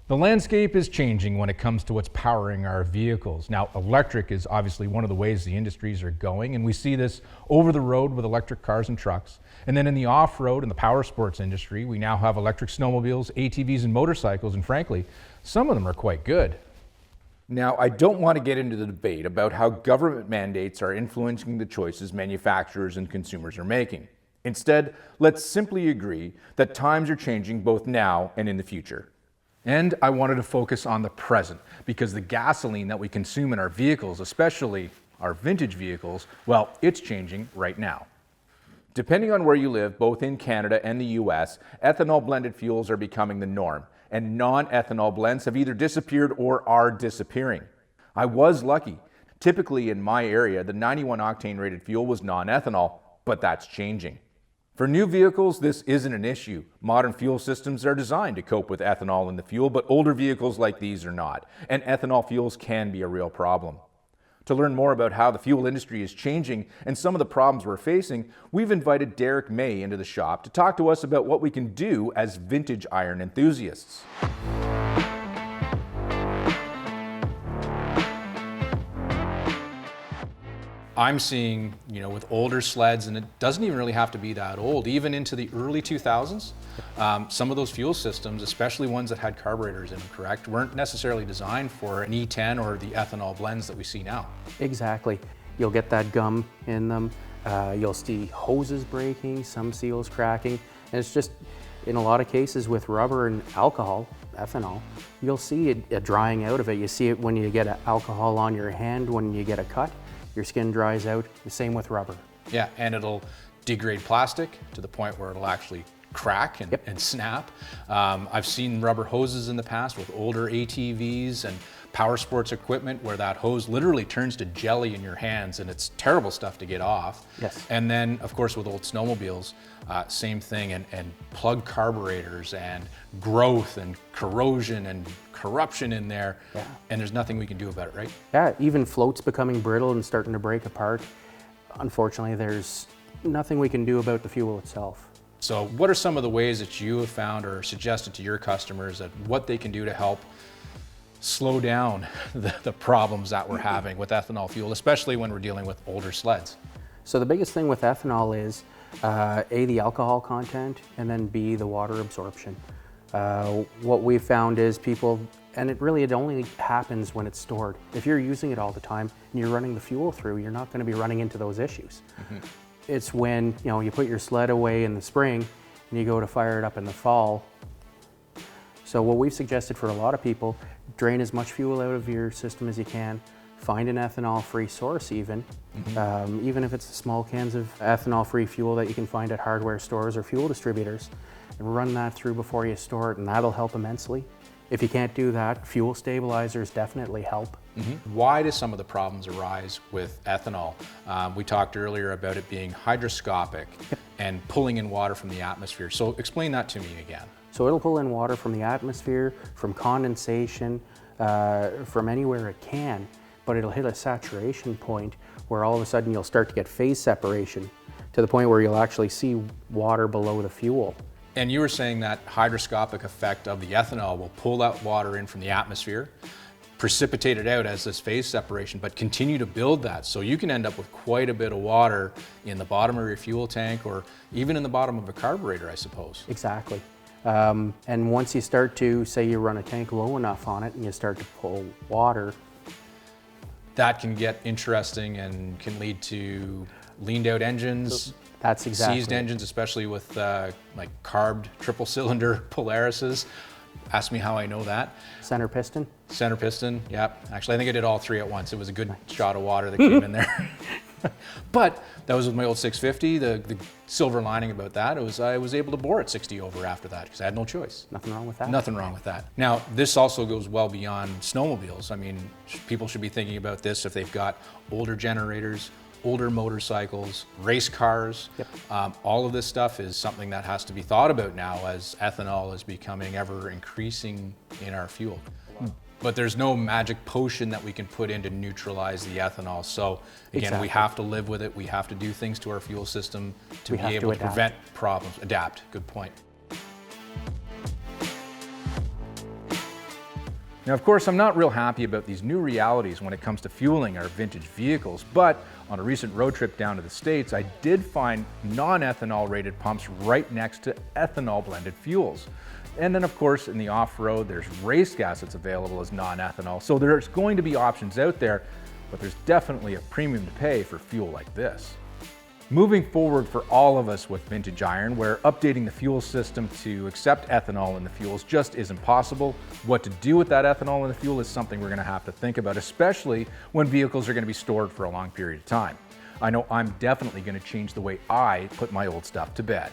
The landscape is changing when it comes to what's powering our vehicles. Now, electric is obviously one of the ways the industries are going, and we see this over the road with electric cars and trucks. And then in the off-road and the power sports industry, we now have electric snowmobiles, ATVs, and motorcycles, and frankly, some of them are quite good. Now, I don't want to get into the debate about how government mandates are influencing the choices manufacturers and consumers are making. Instead, let's simply agree that times are changing both now and in the future. And I wanted to focus on the present, because the gasoline that we consume in our vehicles, especially our vintage vehicles, well, it's changing right now. Depending on where you live, both in Canada and the US, ethanol blended fuels are becoming the norm, and non-ethanol blends have either disappeared or are disappearing. I was lucky. Typically in my area, the 91 octane rated fuel was non-ethanol, but that's changing. For new vehicles, this isn't an issue. Modern fuel systems are designed to cope with ethanol in the fuel, but older vehicles like these are not, and ethanol fuels can be a real problem. To learn more about how the fuel industry is changing and some of the problems we're facing, we've invited Derek May into the shop to talk to us about what we can do as vintage iron enthusiasts. I'm seeing, with older sleds, and it doesn't even really have to be that old, even into the early 2000s, some of those fuel systems, especially ones that had carburetors in them, correct, weren't necessarily designed for an E10 or the ethanol blends that we see now. Exactly. You'll get that gum in them. You'll see hoses breaking, some seals cracking, and it's just, in a lot of cases with rubber and alcohol, ethanol, you'll see it drying out of it. You see it when you get alcohol on your hand, when you get a cut. Your skin dries out, the same with rubber. Yeah, and it'll degrade plastic to the point where it'll actually crack and snap. I've seen rubber hoses in the past with older ATVs and power sports equipment where that hose literally turns to jelly in your hands, and it's terrible stuff to get off. Yes. And then, of course, with old snowmobiles, same thing, and plug carburetors and growth and corrosion and corruption in there, and there's nothing we can do about it, right? Yeah, even floats becoming brittle and starting to break apart. Unfortunately, there's nothing we can do about the fuel itself. So what are some of the ways that you have found or suggested to your customers that what they can do to help slow down the problems that we're having with ethanol fuel, especially when we're dealing with older sleds? So the biggest thing with ethanol is A, the alcohol content, and then B, the water absorption. What we've found is people, and it only happens when it's stored. If you're using it all the time and you're running the fuel through, you're not going to be running into those issues. Mm-hmm. It's when you put your sled away in the spring and you go to fire it up in the fall. So what we've suggested for a lot of people, drain as much fuel out of your system as you can, find an ethanol-free source even if it's the small cans of ethanol-free fuel that you can find at hardware stores or fuel distributors, and run that through before you store it, and that'll help immensely. If you can't do that, fuel stabilizers definitely help. Mm-hmm. Why do some of the problems arise with ethanol? We talked earlier about it being hygroscopic and pulling in water from the atmosphere. So explain that to me again. So it'll pull in water from the atmosphere, from condensation, from anywhere it can, but it'll hit a saturation point where all of a sudden you'll start to get phase separation to the point where you'll actually see water below the fuel. And you were saying that hygroscopic effect of the ethanol will pull that water in from the atmosphere, precipitate it out as this phase separation, but continue to build that. So you can end up with quite a bit of water in the bottom of your fuel tank or even in the bottom of a carburetor, I suppose. Exactly. And once you start to, say you run a tank low enough on it and you start to pull water, that can get interesting and can lead to leaned out engines. That's exactly. Seized engines, especially with like carbed triple cylinder Polarises. Ask me how I know that. Center piston? Center piston, yep. Actually, I think I did all three at once. It was a good shot of water that came in there. But that was with my old 650. The silver lining about that was I was able to bore at 60 over after that because I had no choice. Nothing wrong with that. Nothing wrong with that. Now, this also goes well beyond snowmobiles. I mean, people should be thinking about this if they've got older generators, older motorcycles, race cars. All of this stuff is something that has to be thought about now as ethanol is becoming ever increasing in our fuel. But there's no magic potion that we can put in to neutralize the ethanol. So again, we have to live with it. We have to do things to our fuel system to be able to prevent problems. Adapt, good point. Now, of course, I'm not real happy about these new realities when it comes to fueling our vintage vehicles, but on a recent road trip down to the States, I did find non-ethanol rated pumps right next to ethanol blended fuels. And then, of course, in the off-road, there's race gas that's available as non-ethanol. So there's going to be options out there, but there's definitely a premium to pay for fuel like this. Moving forward for all of us with vintage iron, where updating the fuel system to accept ethanol in the fuels just isn't possible, what to do with that ethanol in the fuel is something we're going to have to think about, especially when vehicles are going to be stored for a long period of time. I know I'm definitely going to change the way I put my old stuff to bed.